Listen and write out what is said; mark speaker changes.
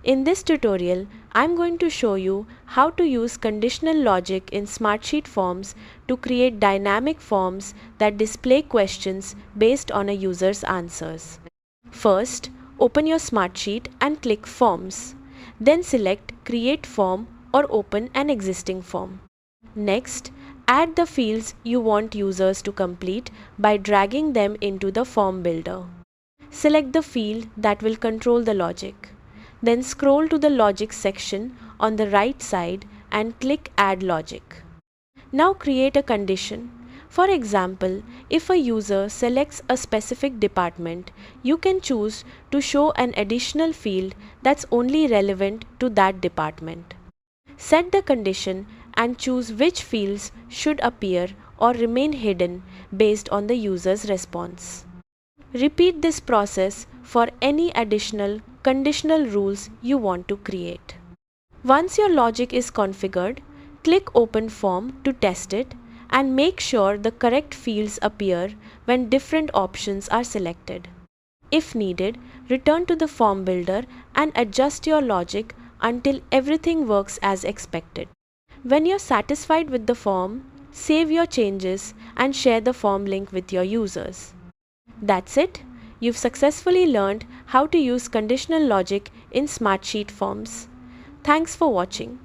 Speaker 1: In this tutorial, I'm going to show you how to use conditional logic in Smartsheet Forms to create dynamic forms that display questions based on a user's answers. First, open your Smartsheet and click Forms. Then select Create Form or open an existing form. Next, add the fields you want users to complete by dragging them into the form builder. Select the field that will control the logic. Then scroll to the logic section on the right side and click Add Logic. Now create a condition. For example, if a user selects a specific department, you can choose to show an additional field that's only relevant to that department. Set the condition and choose which fields should appear or remain hidden based on the user's response. Repeat this process for any additional conditional rules you want to create. Once your logic is configured, click Open Form to test it and make sure the correct fields appear when different options are selected. If needed, return to the form builder and adjust your logic until everything works as expected. When you're satisfied with the form, save your changes and share the form link with your users. That's it. You've successfully learned how to use conditional logic in Smartsheet Forms. Thanks for watching.